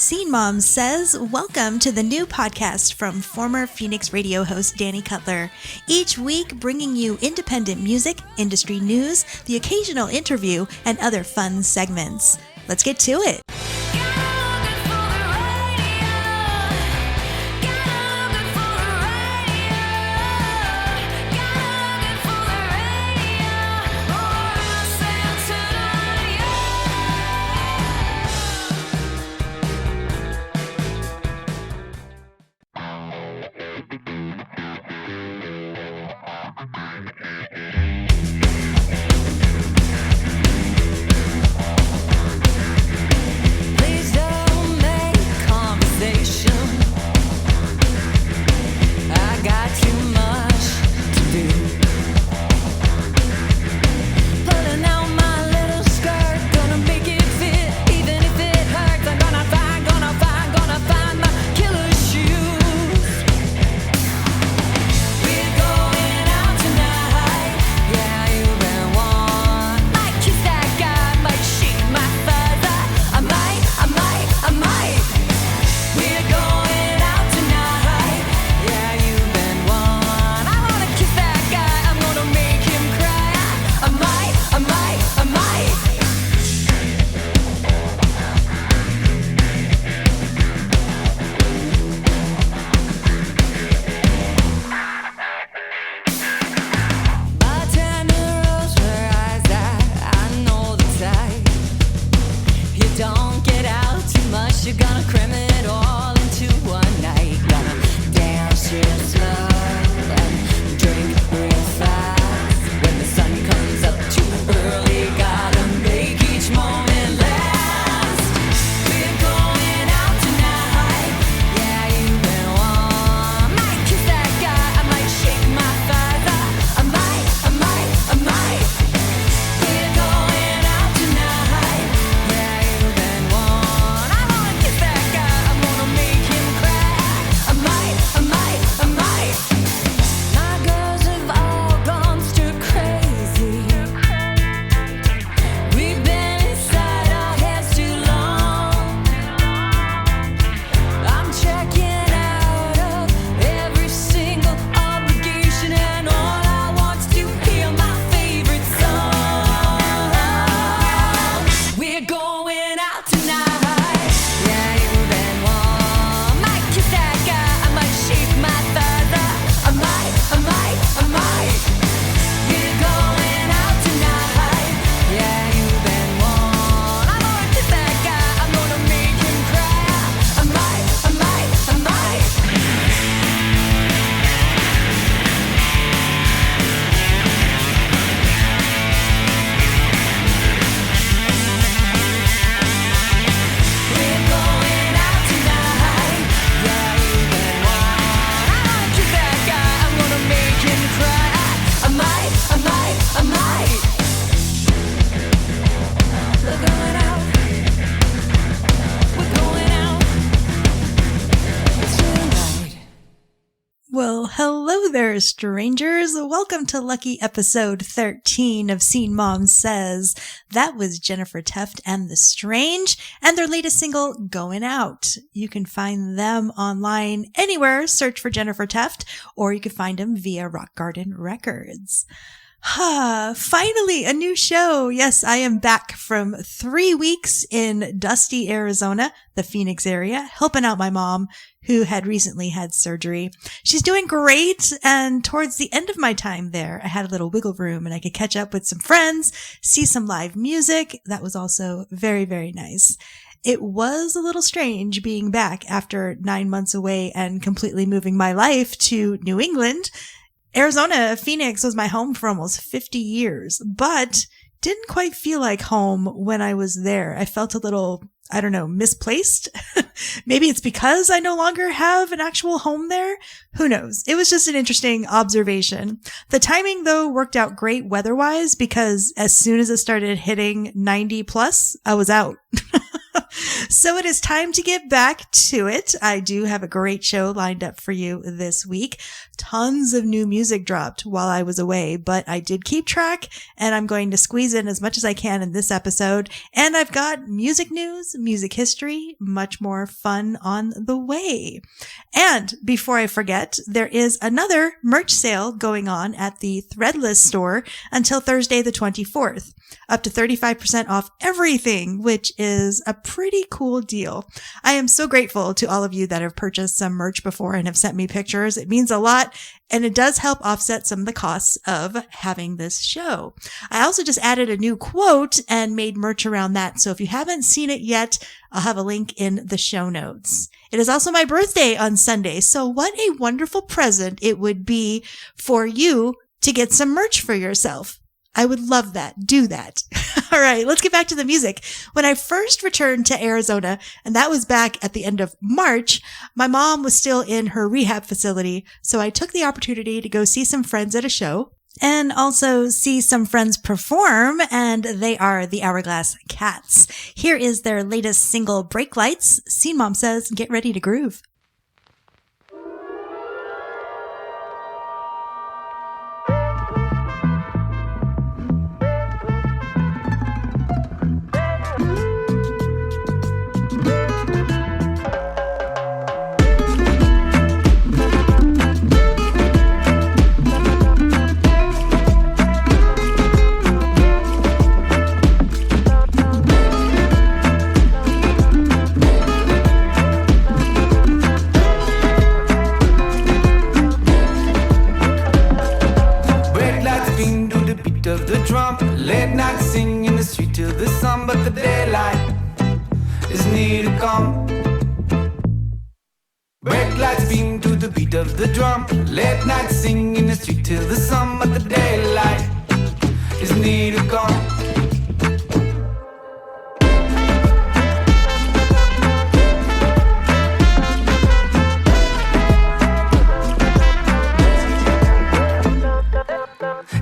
Scene Mom Says, welcome to the new podcast from former Phoenix radio host Danny Cutler. Each week bringing you independent music, industry news, the occasional interview, and other fun segments. Let's get to it. Well, hello there, strangers. Welcome to lucky episode 13 of Scene Mom Says. That was Jennifer Teft and The Strange and their latest single, Going Out. You can find them online anywhere. Search for Jennifer Teft, or you can find them via Rock Garden Records. Finally, a new show. Yes, I am back from 3 weeks in dusty Arizona, the Phoenix area, helping out my mom, who had recently had surgery. She's doing great, and towards the end of my time there, I had a little wiggle room and I could catch up with some friends, see some live music. That was also very, very nice. It was a little strange being back after 9 months away and completely moving my life to New England. Arizona, Phoenix was my home for almost 50 years, but didn't quite feel like home when I was there. I felt a little, misplaced. Maybe it's because I no longer have an actual home there. Who knows? It was just an interesting observation. The timing, though, worked out great weather-wise because as soon as it started hitting 90 plus, I was out. So it is time to get back to it. I do have a great show lined up for you this week. Tons of new music dropped while I was away, but I did keep track and I'm going to squeeze in as much as I can in this episode. And I've got music news, music history, much more fun on the way. And before I forget, there is another merch sale going on at the Threadless store until Thursday the 24th. Up to 35% off everything, which is a pretty cool deal. I am so grateful to all of you that have purchased some merch before and have sent me pictures. It means a lot, and it does help offset some of the costs of having this show. I also just added a new quote and made merch around that. So if you haven't seen it yet, I'll have a link in the show notes. It is also my birthday on Sunday. So what a wonderful present it would be for you to get some merch for yourself. I would love that. Do that. All right, let's get back to the music. When I first returned to Arizona, and that was back at the end of March, my mom was still in her rehab facility. So I took the opportunity to go see some friends at a show and also see some friends perform, and they are the Hourglass Cats. Here is their latest single, Brake Lights. Scene Mom says, get ready to groove. Late night sing in the street till the sun, but the daylight is near to come. Brake lights beam to the beat of the drum. Late night sing in the street till the sun, but the daylight is near to come.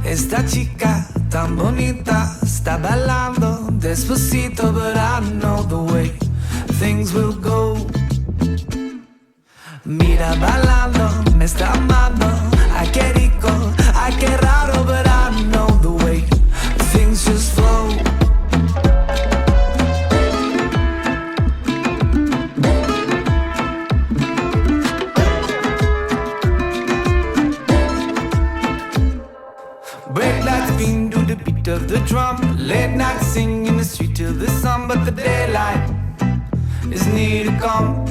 Esta chica tan bonita está bailando despacito, but I know the way things will go. Mira bailando, me está amando. Ay, qué rico, ay, qué raro, but I know the way things just flow. Brake lights beam to the beat of the drum. Late night sing in the street till the sun, but the daylight is near to come.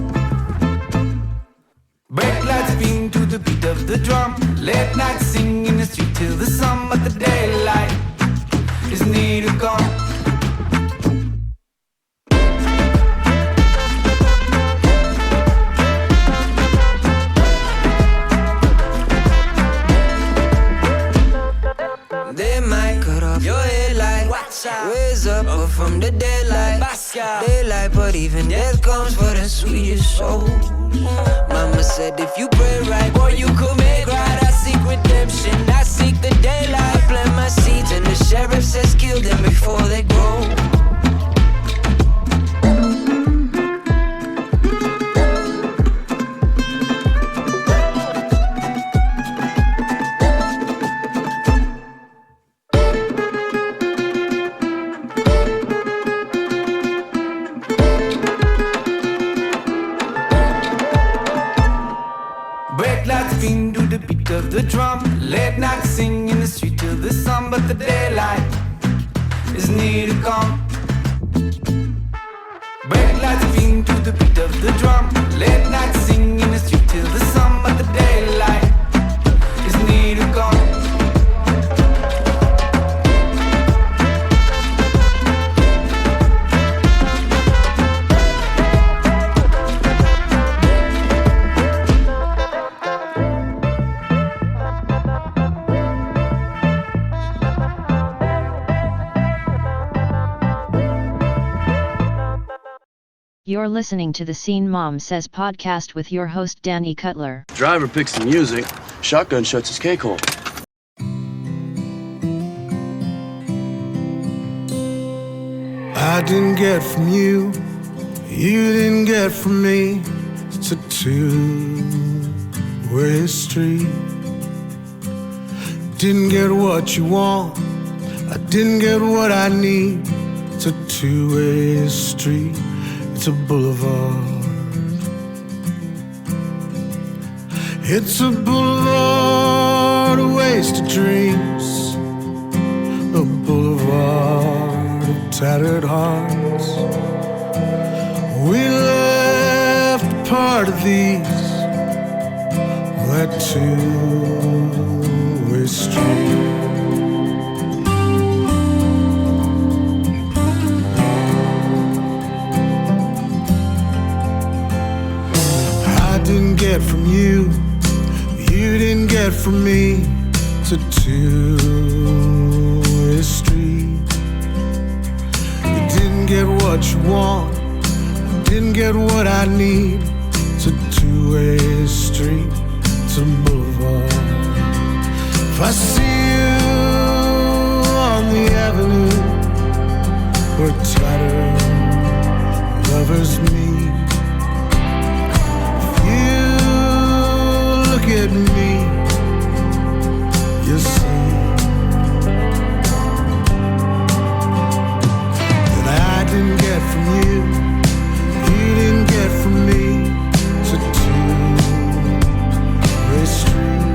Brake lights beam to the beat of the drum. Late night sing in the street till the sun, but the daylight is near to come. They might cut off your headlight. Raise up or from the daylight. Daylight, but even death comes for the sweetest soul. Mama said if you pray right, boy, you could make right. I seek redemption, I seek the daylight. Plant my seeds and the sheriff says kill them before they grow. Of the drum, late night sing in the street till the sun, but the daylight is near to come. Brake lights beam to the beat of the drum. Late night sing in the street till the sun, but the daylight is near to come. You're listening to the Scene Mom Says podcast with your host Danny Cutler. Driver picks the music, shotgun shuts his cake hole. I didn't get from you You didn't get from me. It's a two-way street. Didn't get what you want, I didn't get what I need. It's a two-way street, it's a boulevard. It's a boulevard of wasted dreams, a boulevard of tattered hearts. We left a part of these, that two-way street. I didn't get from you, you didn't get from me. It's a two-way street. You didn't get what you want, didn't get what I need. It's a two-way street, it's a boulevard. If I see you on the avenue where tattered lovers meet, if you look at me, you see that I didn't get from you, you didn't get from me. It's a two-way street.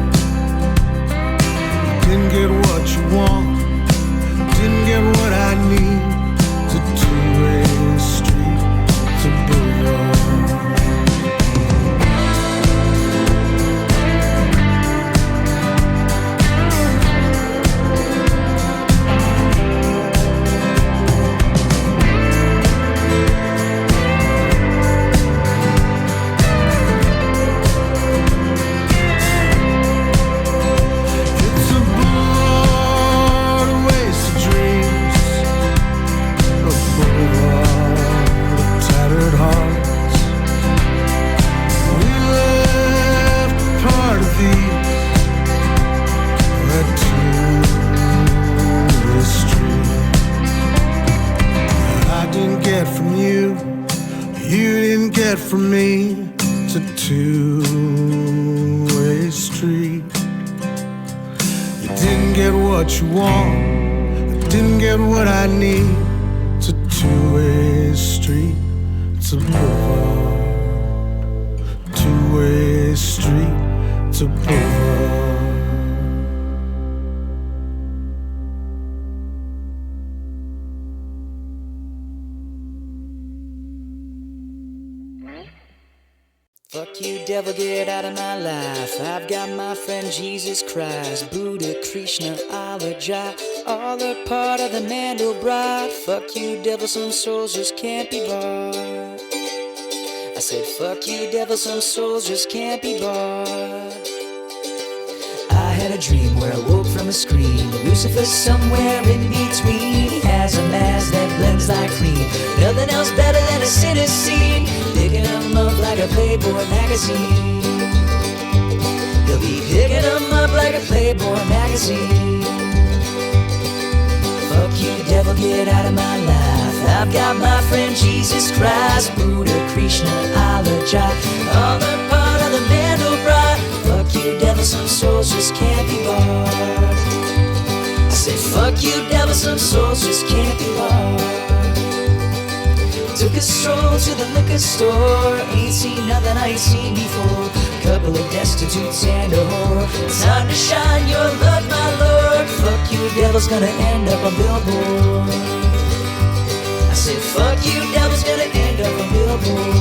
You didn't get what you want, didn't get what I need. It's a two-way street, it's a boulevard. From me, it's a two-way street. You didn't get what you want, I didn't get what I need. It's a two-way street, it's a boulevard. Two-way street, it's a boulevard. Fuck you, devil, get out of my life. I've got my friend Jesus Christ, Buddha, Krishna, Allah, Jah, all are part of the Mandelbrot. Fuck you, devil, some souls just can't be bought. I said, fuck you, devil, some souls just can't be bought. I had a dream where I woke from a scream. Lucifer somewhere in between. He has a mask that blends like cream. Nothing else better than a sinner scene. Picking them up like a Playboy magazine. He'll be picking them up like a Playboy magazine. Fuck you, devil, get out of my life. I've got my friend Jesus Christ, Buddha, Krishna, Allah, Jah, all are part of the Mandelbrot. Fuck you, devil, some souls just can't be bought. I said, fuck you, devil, some souls just can't be bought. Took a stroll to the liquor store, ain't seen nothing I ain't seen before. Couple of destitutes and a whore. Time to shine your light, my lord. Fuck you, devil's gonna end up on Billboard. I said, fuck you, devil's gonna end up on Billboard.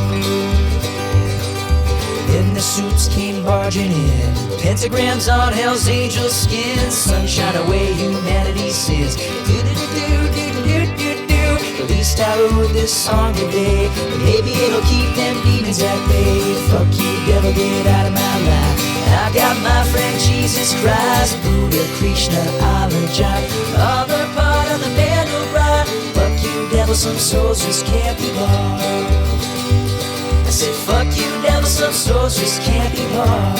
Then the suits came barging in, pentagrams on Hell's Angel skin. Sunshine away humanity's sins. Do-do-do-do-do-do-do. At least I wrote this song today. Maybe it'll keep them demons at bay. Fuck you, devil, get out of my life. I got my friend Jesus Christ, Buddha, Krishna, Allah, Jah, all are part of the Mandelbrot. Fuck you, devil, some souls just can't be bought. I said, fuck you, devil, some souls just can't be bought.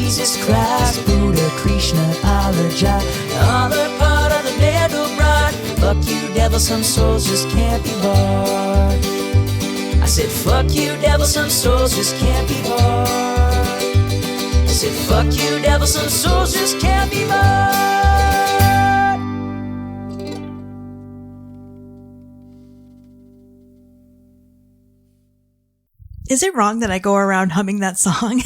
Jesus Christ, Buddha, Krishna, Allah, other part of the middle bride. Fuck you, devil, some souls just can't be bought. I said, fuck you, devil, some souls just can't be bought. I said, fuck you, devil, some souls just can't be bought. Is it wrong that I go around humming that song?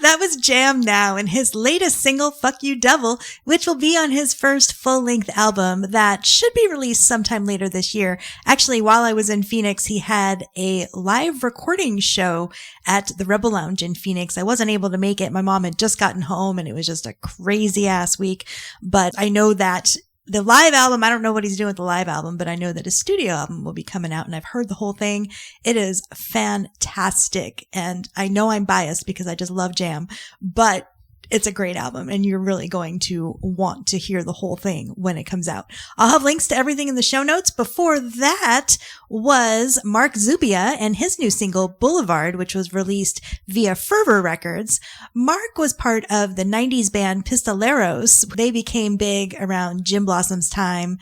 That was Jam Now and his latest single, Fuck You Devil, which will be on his first full-length album that should be released sometime later this year. Actually, while I was in Phoenix, he had a live recording show at the Rebel Lounge in Phoenix. I wasn't able to make it. My mom had just gotten home and it was just a crazy ass week. But I know that the live album, I don't know what he's doing with the live album, but I know that his studio album will be coming out and I've heard the whole thing. It is fantastic. And I know I'm biased because I just love Jam, but it's a great album and you're really going to want to hear the whole thing when it comes out. I'll have links to everything in the show notes. Before that was Mark Zubia and his new single Boulevard, which was released via Fervor Records. Mark was part of the 90s band Pistoleros. They became big around Jim Blossom's time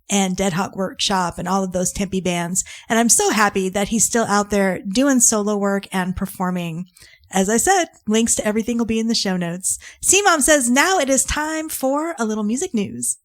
and Dead Hawk Workshop and all of those Tempe bands. And I'm so happy that he's still out there doing solo work and performing. As I said, links to everything will be in the show notes. C-Mom says now it is time for a little music news.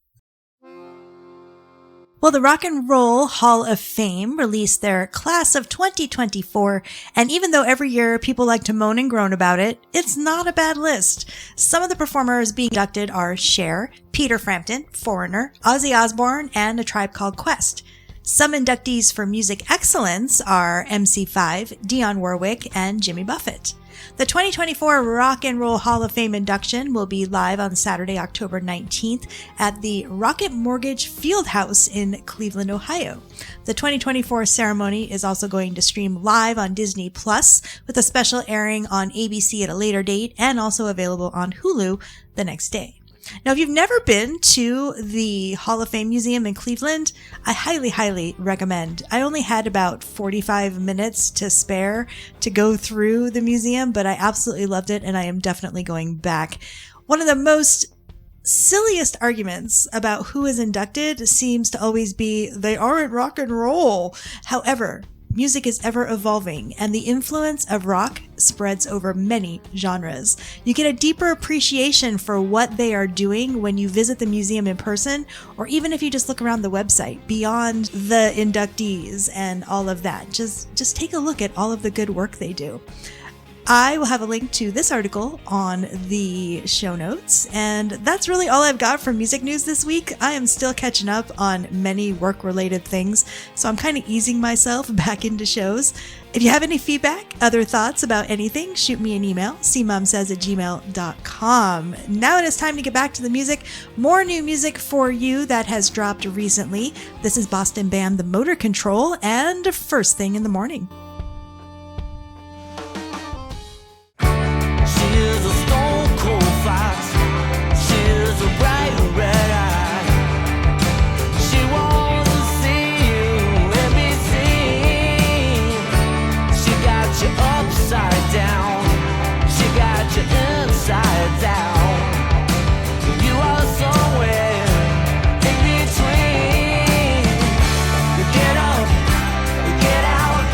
Well, the Rock and Roll Hall of Fame released their class of 2024, and even though every year people like to moan and groan about it, it's not a bad list. Some of the performers being inducted are Cher, Peter Frampton, Foreigner, Ozzy Osbourne, and A Tribe Called Quest. Some inductees for music excellence are MC5, Dionne Warwick, and Jimmy Buffett. The 2024 Rock and Roll Hall of Fame induction will be live on Saturday, October 19th at the Rocket Mortgage Fieldhouse in Cleveland, Ohio. The 2024 ceremony is also going to stream live on Disney Plus with a special airing on ABC at a later date and also available on Hulu the next day. Now, if you've never been to the Hall of Fame Museum in Cleveland, I highly, highly recommend. I only had about 45 minutes to spare to go through the museum, but I absolutely loved it, and I am definitely going back. One of the most silliest arguments about who is inducted seems to always be, they aren't rock and roll. However, music is ever evolving, and the influence of rock spreads over many genres. You get a deeper appreciation for what they are doing when you visit the museum in person, or even if you just look around the website beyond the inductees and all of that. Just take a look at all of the good work they do. I will have a link to this article on the show notes, and that's really all I've got for music news this week. I am still catching up on many work-related things, so I'm kind of easing myself back into shows. If you have any feedback, other thoughts about anything, shoot me an email, cmomsays@gmail.com. Now it is time to get back to the music. More new music for you that has dropped recently. This is Boston band The Motor Control and First Thing in the Morning. She's a stone cold fox. She's a bright red eye. She wants to see you and be seen. She got you upside down. She got you inside down. You are somewhere in between. You get up, you get out.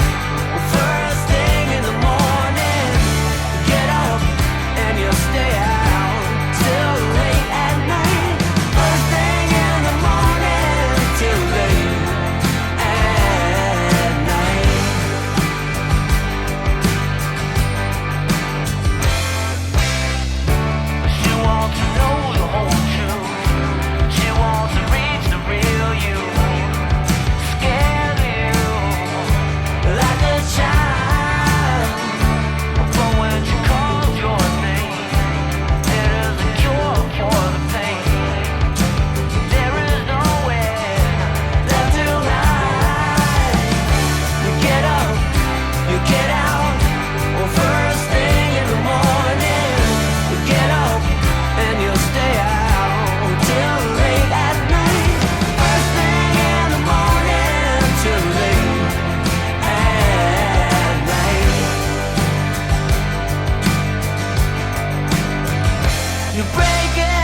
You're breaking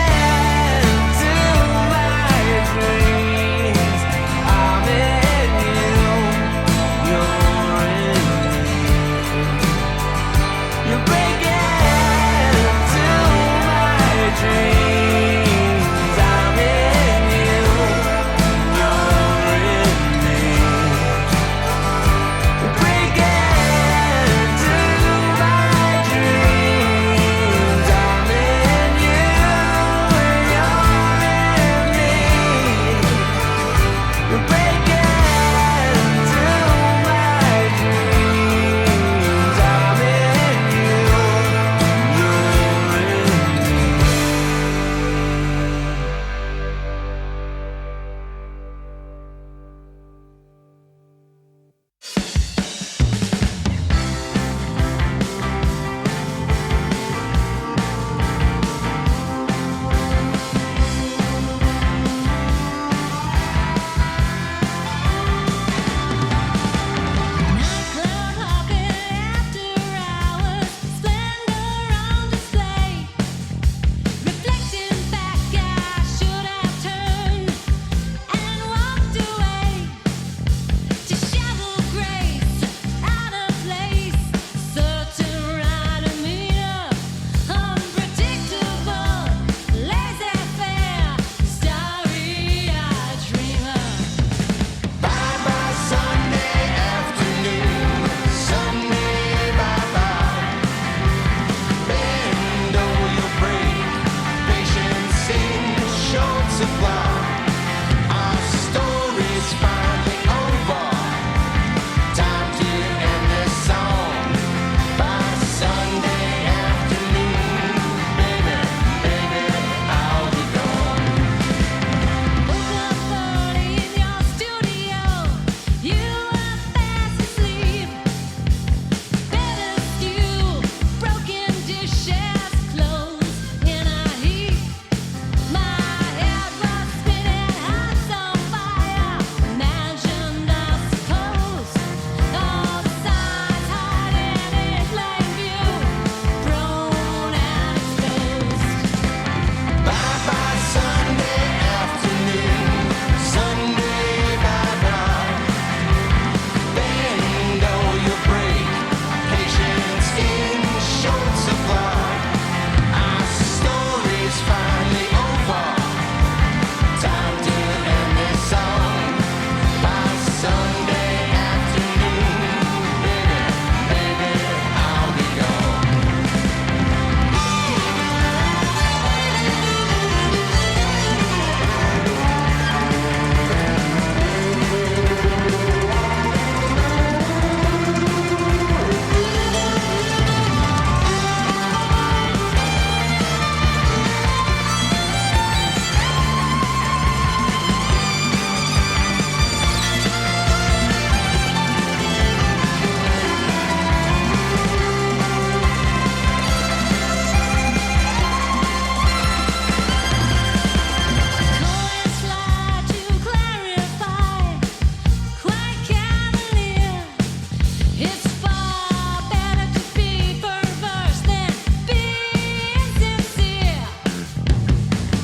into my dreams. I'm in you, you're in me. You're breaking into my dreams. I'm in you, you're in me. You're breaking into my dreams. I'm in you, you're in me. You're breaking into my dreams. I'm in you, you're in Nightclub hopping after hours, splendor on display. Reflecting back, I should have turned and walked away. Disheveled grace, out of place, certain right to meet up. Unpredictable, laissez-faire, starry-eyed dreamer. Bye-bye Sunday afternoon, Sunday bye-bye. Bend or you'll break, patience in short supply. Our story's finally over, time to end this song. By Sunday afternoon, baby, baby, I'll be gone. Woke up early in your studio, you were fast asleep. Better stew, broken dishes, clothes in a heap. My head was spinning, hearts on fire. Imagined, I suppose, all the signs hiding in plain view, thrown and exposed. Bye-bye Sunday afternoon, Sunday bye-bye. Bend or you'll break, patience in short supply. Our story's finally over, time to end this song. By Sunday afternoon, baby, baby, I'll be gone. Coins fly to clarify, quite cavalier. It's far better to be perverse than being sincere.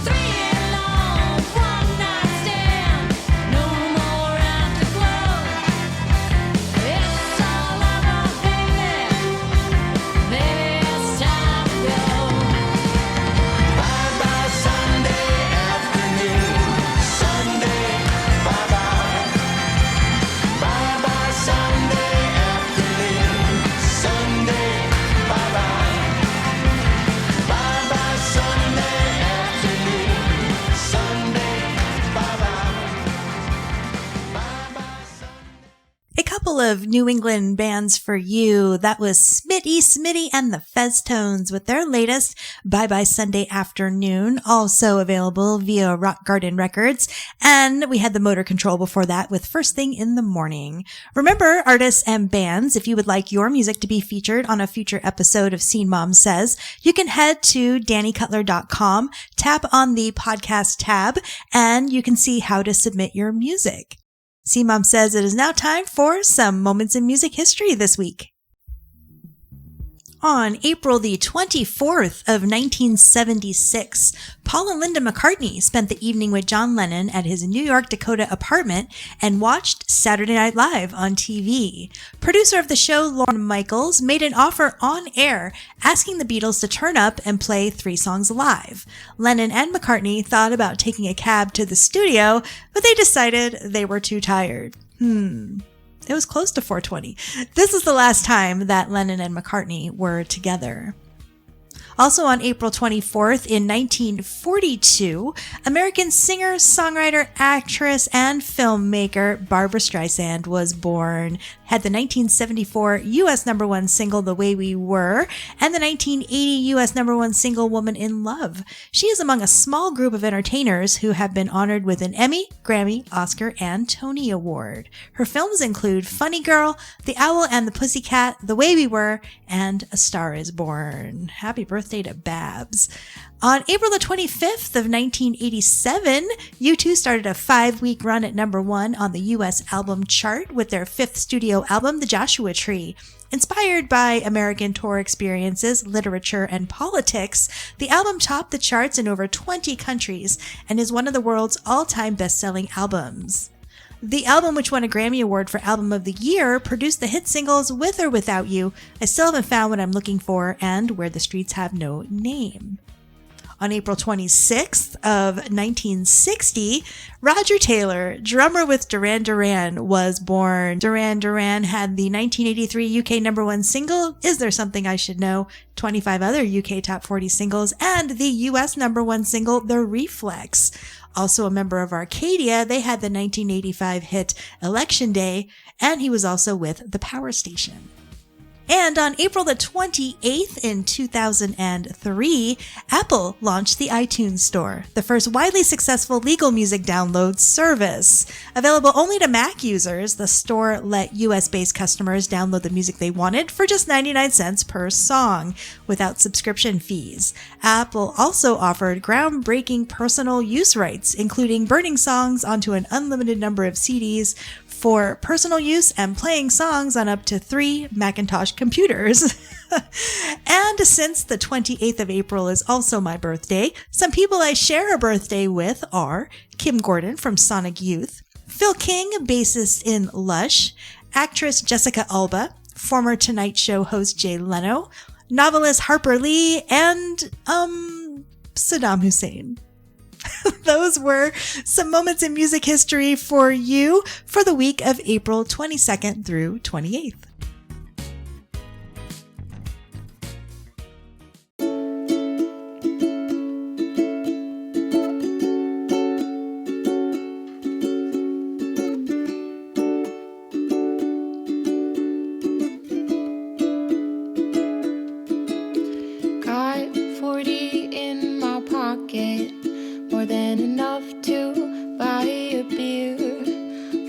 3 long one-night stand, no more afterglow. It's all over, baby. Maybe it's time to go. Bye-bye Sunday afternoon, Sunday bye-bye. Bye-bye Sunday afternoon, Sunday bye-bye. Bye-bye Sunday afternoon, Sunday bye-bye. Bye-bye Sunday. A couple of New England bands for you. That was Smitty and the Feztones with their latest Bye Bye Sunday Afternoon, also available via Rock Garden Records. And we had the Motor Control before that with First Thing in the Morning. Remember, artists and bands, if you would like your music to be featured on a future episode of Scene Mom Says, you can head to DannyCutler.com, tap on the podcast tab, and you can see how to submit your music. Scene Mom Says it is now time for some moments in music history this week. On April the 24th of 1976, Paul and Linda McCartney spent the evening with John Lennon at his New York, Dakota apartment and watched Saturday Night Live on TV. Producer of the show, Lorne Michaels, made an offer on air asking the Beatles to turn up and play 3 songs live. Lennon and McCartney thought about taking a cab to the studio, but they decided they were too tired. It was close to 4:20. This is the last time that Lennon and McCartney were together. Also on April 24th in 1942, American singer, songwriter, actress, and filmmaker Barbra Streisand was born. Had the 1974 U.S. #1 single The Way We Were and the 1980 U.S. #1 single Woman in Love. She is among a small group of entertainers who have been honored with an Emmy, Grammy, Oscar, and Tony Award. Her films include Funny Girl, The Owl and the Pussycat, The Way We Were, and A Star is Born. Happy birthday to Babs. On April the 25th of 1987, U2 started a 5-week run at #1 on the U.S. album chart with their 5th studio album, The Joshua Tree. Inspired by American tour experiences, literature, and politics, the album topped the charts in over 20 countries and is one of the world's all-time best-selling albums. The album, which won a Grammy Award for Album of the Year, produced the hit singles With or Without You, I Still Haven't Found What I'm Looking For, and Where the Streets Have No Name. On April 26th of 1960, Roger Taylor, drummer with Duran Duran, was born. Duran Duran had the 1983 UK #1 single, Is There Something I Should Know?, 25 other UK Top 40 singles, and the US #1 single, The Reflex. Also a member of Arcadia, they had the 1985 hit Election Day, and he was also with The Power Station. And on April the 28th in 2003, Apple launched the iTunes Store, the first widely successful legal music download service. Available only to Mac users, the store let US-based customers download the music they wanted for just 99 cents per song, without subscription fees. Apple also offered groundbreaking personal use rights, including burning songs onto an unlimited number of CDs for personal use and playing songs on up to 3 Macintosh computers. And since the 28th of April is also my birthday, some people I share a birthday with are Kim Gordon from Sonic Youth, Phil King, bassist in Lush, actress Jessica Alba, former Tonight Show host Jay Leno, novelist Harper Lee, and, Saddam Hussein. Those were some moments in music history for you for the week of April 22nd through 28th. Got 40 in my pocket, more than enough to buy a beer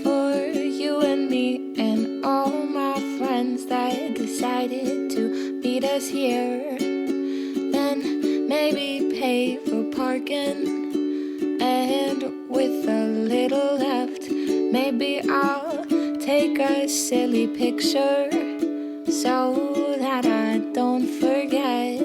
for you and me and all my friends that decided to meet us here. Then maybe pay for parking, and with a little left, maybe I'll take a silly picture so that I don't forget.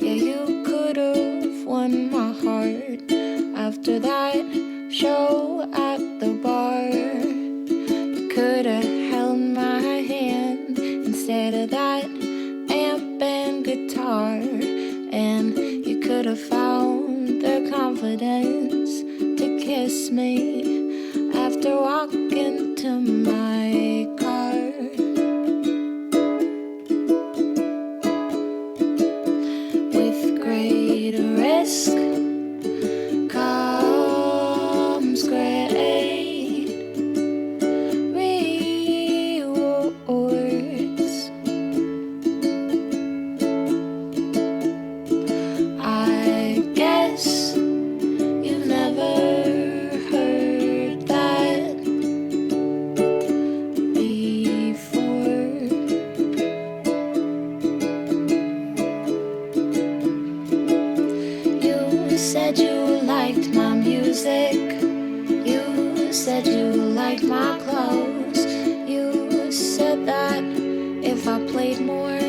Yeah, you could have won my heart after that show at the bar. You could have held my hand instead of that amp and guitar, and you could have found the confidence to kiss me after walking to my car. With great risk comes great rewards. I guess you've never heard that before. You said you liked my music. You said you liked my clothes. You said that if I played more,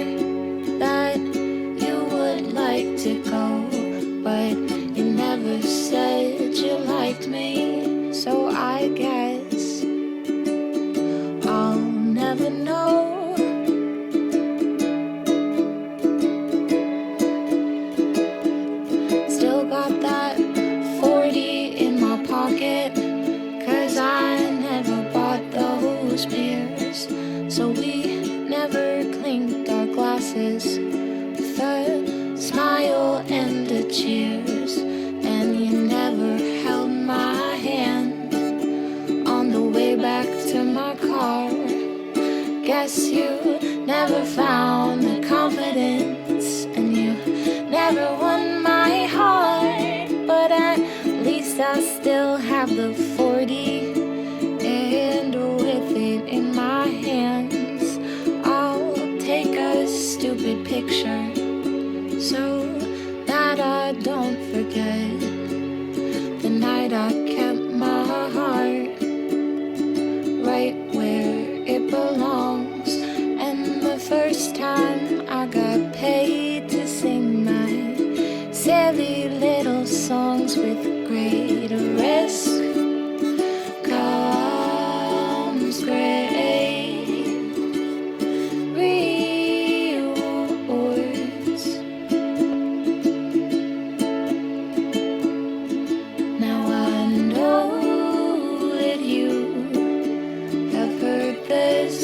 got that 40 in my pocket, 'cause I never bought those beers. So we never clinked our glasses with a smile and a cheers. And you never held my hand on the way back to my car. Guess you never found the confidence, and you never won my heart. But at least I still have the 40, and with it in my hands, I'll take a stupid picture so that I don't forget the night I kept my heart right where it belongs. And the first time I got paid to sing my silly little songs with great risk comes great rewards. Now I know that you have heard this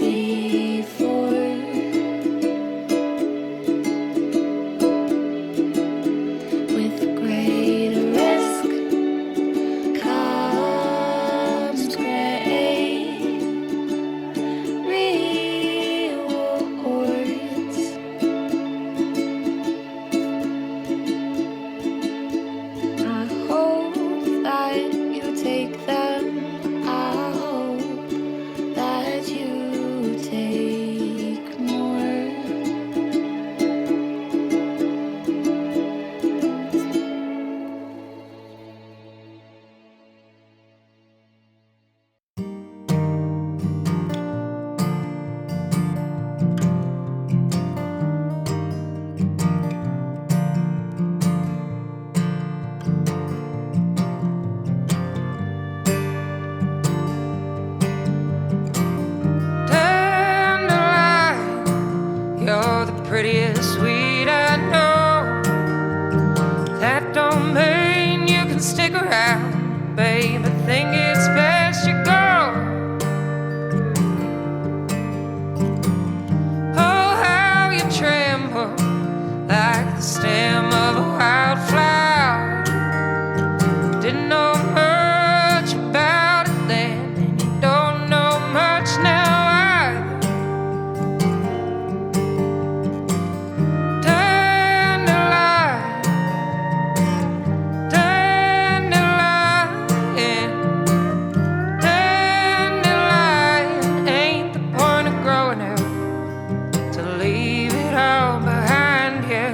before. With great risk comes great rewards. I hope that you take them. I hope that you take more. Dandelion, you're the prettiest sweet I know. That don't mean you can stick around, babe. I think it's best you go. Oh, how you tremble like the stem of a wildflower. Didn't know much about it then, and you don't know much now either. Dandelion, dandelion, dandelion. Ain't the point of growing up to leave it all behind you?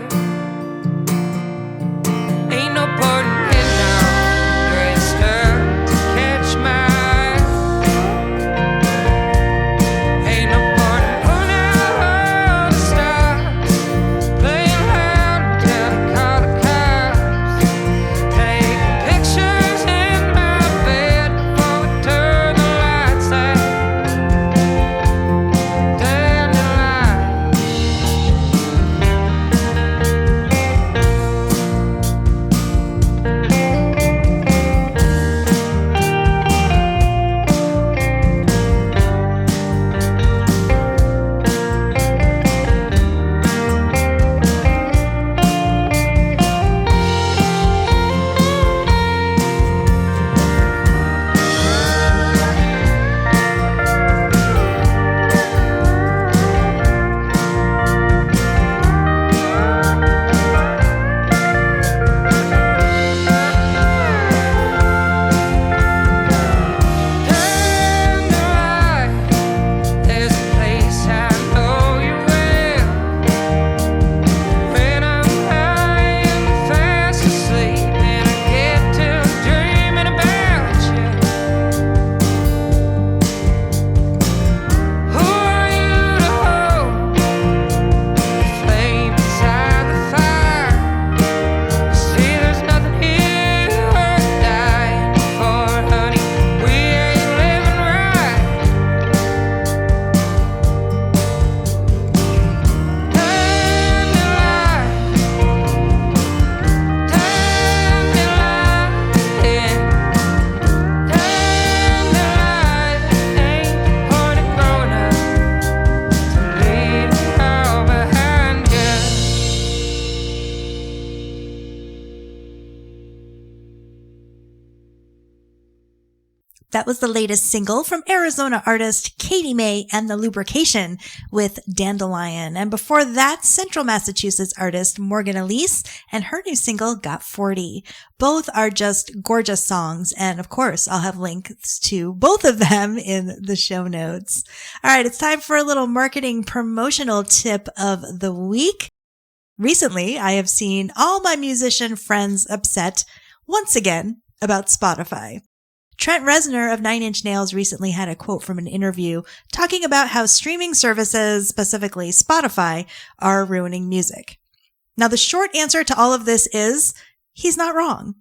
That was the latest single from Arizona artist Katie May and the Lubrication with Dandelion. And before that, Central Massachusetts artist Morgan Elise and her new single Got 40. Both are just gorgeous songs. And of course, I'll have links to both of them in the show notes. All right, it's time for a little marketing promotional tip of the week. Recently, I have seen all my musician friends upset once again about Spotify. Trent Reznor of Nine Inch Nails recently had a quote from an interview talking about how streaming services, specifically Spotify, are ruining music. Now, the short answer to all of this is he's not wrong.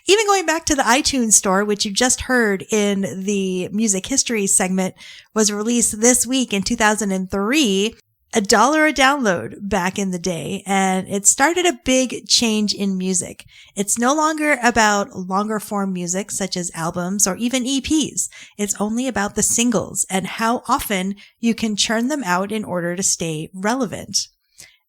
Even going back to the iTunes store, which you just heard in the music history segment, was released this week in 2003. $1 a download back in the day, and it started a big change in music. It's no longer about longer form music such as albums or even EPs. It's only about the singles and how often you can churn them out in order to stay relevant.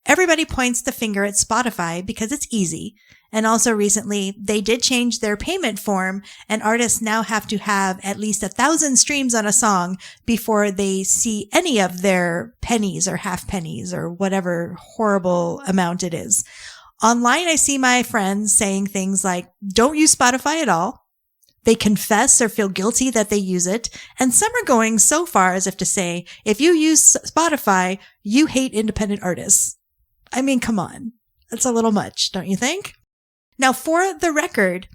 Everybody points the finger at Spotify because it's easy. And also recently, they did change their payment form, and artists now have to have at least 1,000 streams on a song before they see any of their pennies or half pennies or whatever horrible amount it is. Online, I see my friends saying things like, don't use Spotify at all. They confess or feel guilty that they use it. And some are going so far as if to say, if you use Spotify, you hate independent artists. I mean, come on. That's a little much, don't you think? Now, for the record,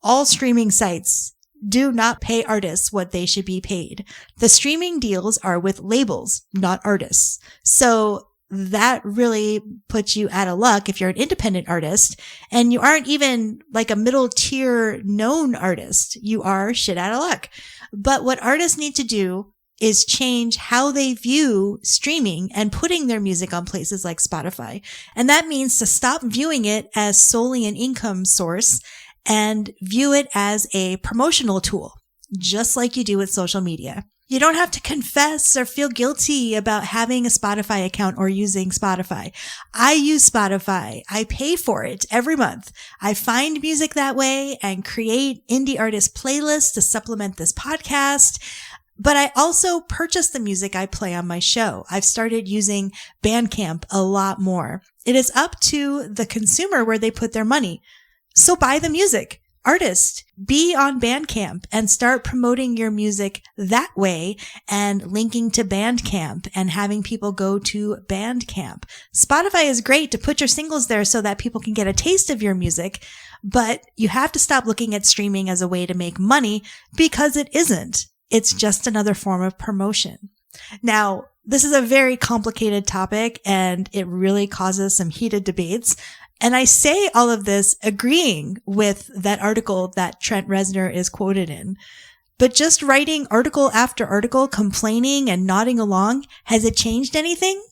all streaming sites do not pay artists what they should be paid. The streaming deals are with labels, not artists. So that really puts you out of luck if you're an independent artist and you aren't even like a middle tier known artist. You are shit out of luck. But what artists need to do is change how they view streaming and putting their music on places like Spotify. And that means to stop viewing it as solely an income source and view it as a promotional tool, just like you do with social media. You don't have to confess or feel guilty about having a Spotify account or using Spotify. I use Spotify. I pay for it every month. I find music that way and create indie artist playlists to supplement this podcast. But I also purchase the music I play on my show. I've started using Bandcamp a lot more. It is up to the consumer where they put their money. So buy the music. Artist, be on Bandcamp and start promoting your music that way and linking to Bandcamp and having people go to Bandcamp. Spotify is great to put your singles there so that people can get a taste of your music, but you have to stop looking at streaming as a way to make money because it isn't. It's just another form of promotion. Now, this is a very complicated topic and it really causes some heated debates. And I say all of this agreeing with that article that Trent Reznor is quoted in. But just writing article after article, complaining and nodding along, has it changed anything?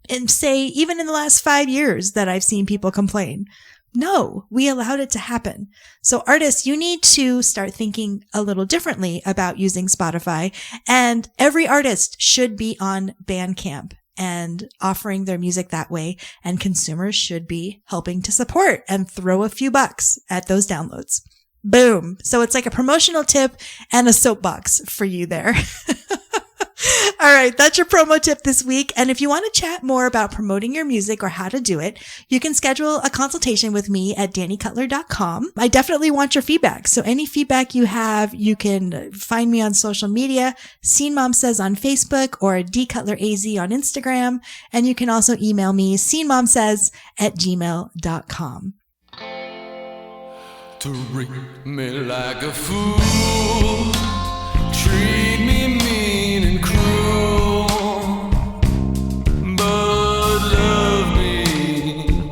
And say, even in the last 5 years that I've seen people complain. No, we allowed it to happen. So artists, you need to start thinking a little differently about using Spotify, and every artist should be on Bandcamp and offering their music that way, and consumers should be helping to support and throw a few bucks at those downloads. Boom. So it's like a promotional tip and a soapbox for you there. All right, that's your promo tip this week. And if you want to chat more about promoting your music or how to do it, you can schedule a consultation with me at dannycutler.com. I definitely want your feedback. So any feedback you have, you can find me on social media, Scene Mom Says on Facebook or dcutleraz on Instagram. And you can also email me, scenemomsays@gmail.com. Treat me like a fool, treat me mean and cruel, but love me,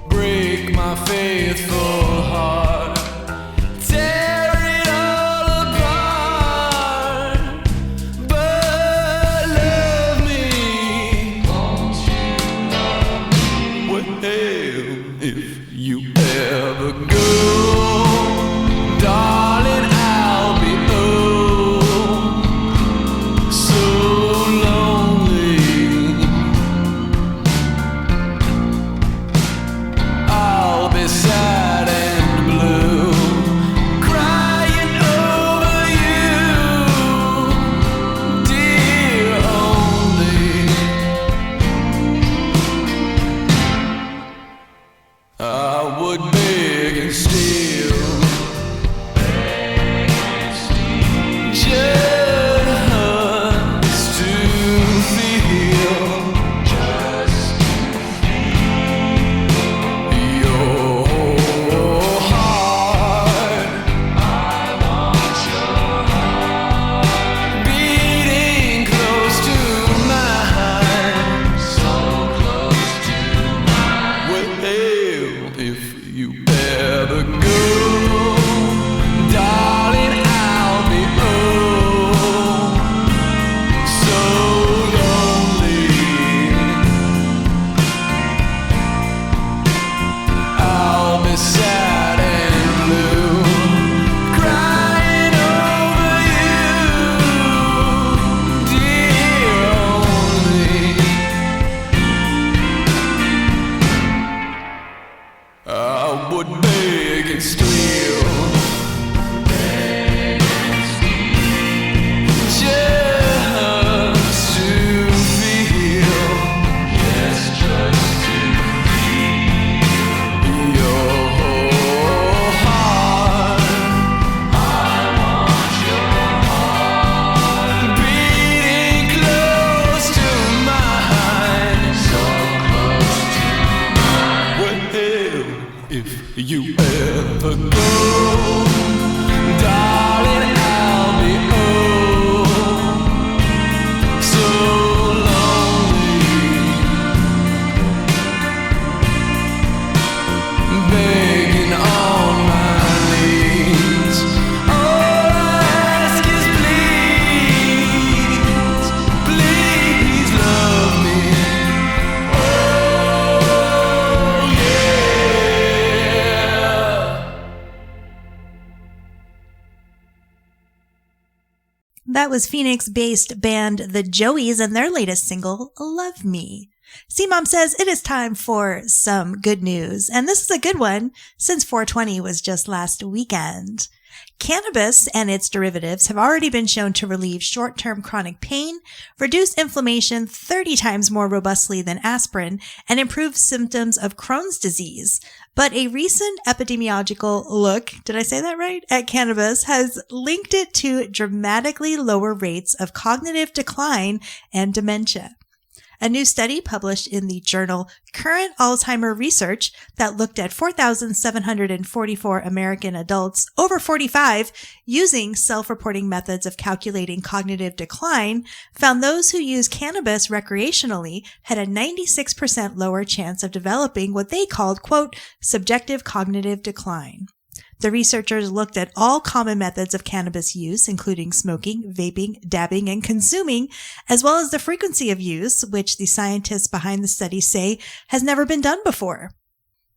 break my faithful heart, tear it all apart, but love me, won't you love me? Well, if you ever go, darling, I'll be so lonely. I'll be sad and blue. you ever go. Darling, I'll be so lonely, begging on my knees. All I ask is please, please love me. Oh yeah. That was Phoenix-based band The Joeys and their latest single, Love Me. C-Mom says it is time for some good news, and this is a good one since 420 was just last weekend. Cannabis and its derivatives have already been shown to relieve short-term chronic pain, reduce inflammation 30 times more robustly than aspirin, and improve symptoms of Crohn's disease. But a recent epidemiological look, did I say that right, at cannabis has linked it to dramatically lower rates of cognitive decline and dementia. A new study published in the journal Current Alzheimer Research that looked at 4,744 American adults over 45 using self-reporting methods of calculating cognitive decline found those who use cannabis recreationally had a 96% lower chance of developing what they called, quote, subjective cognitive decline. The researchers looked at all common methods of cannabis use, including smoking, vaping, dabbing, and consuming, as well as the frequency of use, which the scientists behind the study say has never been done before.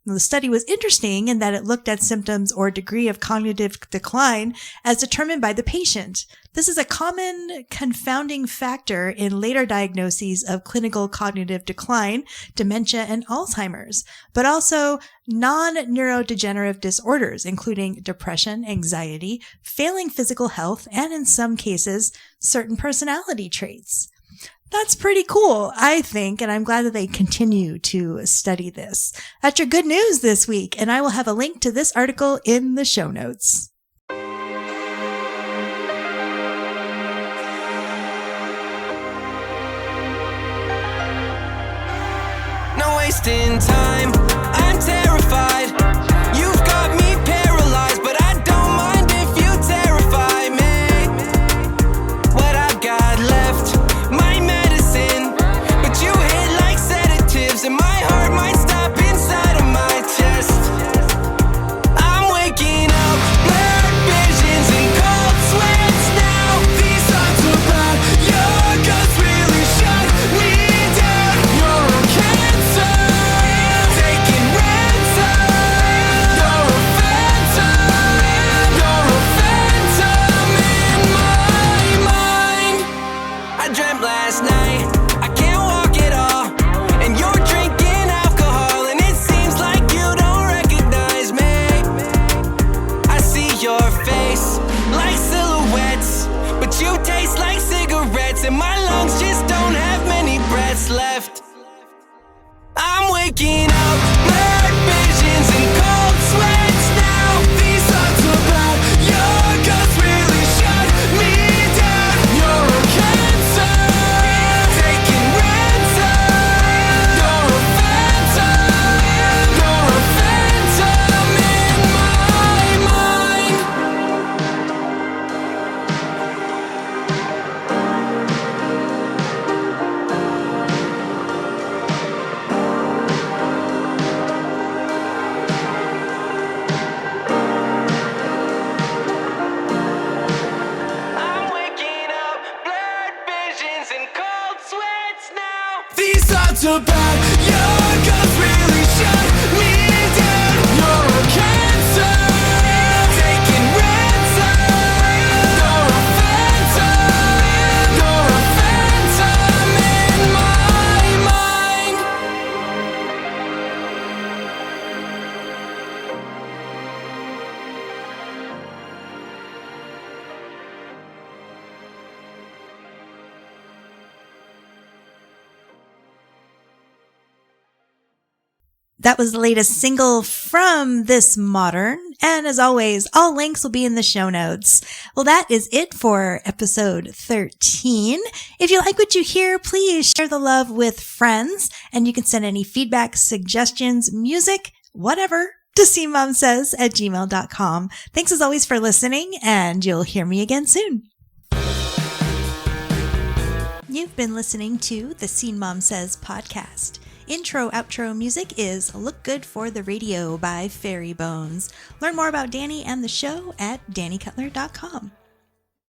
The study was interesting in that it looked at symptoms or degree of cognitive decline as determined by the patient. This is a common confounding factor in later diagnoses of clinical cognitive decline, dementia, and Alzheimer's, but also non-neurodegenerative disorders, including depression, anxiety, failing physical health, and in some cases, certain personality traits. That's pretty cool, I think, and I'm glad that they continue to study this. That's your good news this week, and I will have a link to this article in the show notes. No wasting time, I'm terrified. You've got me paralyzed, but I don't mind if you terrify me. What I've got left, my medicine, but you hit like sedatives, and my heart might stop inside of my chest. I'm waking up, blurred visions and cold sweats now. These thoughts about your guts really shut me down. You're a cancer, taking ransom. You're a phantom, you're a phantom in my mind. I dreamt last night, I can't walk at all, and you're drinking alcohol, and it seems like you don't recognize me. I see your face like silhouettes, but you taste like cigarettes, and my lungs just don't have many breaths left. I'm waking up, blurred visions and cold sweats now. These thoughts about your guts really shut me down. You're a cancer, taking ransom. You're a phantom, you're a phantom in my mind. I'm waking up, blurred visions and cold sweats now. These thoughts about your guts really shut me down. You're a cancer, taking ransom. You're a phantom, you're a phantom in my mind. That was the latest single from This Modern, and as always, all links will be in the show notes. Well, that is it for episode 13. If you like what you hear, please share the love with friends, and you can send any feedback, suggestions, music, whatever, to scenemomsays@gmail.com. Thanks as always for listening, and you'll hear me again soon. You've been listening to the Scene Mom Says podcast. Intro, outro music is Look Good for the Radio by Fairy Bones. Learn more about Danny and the show at dannycutler.com.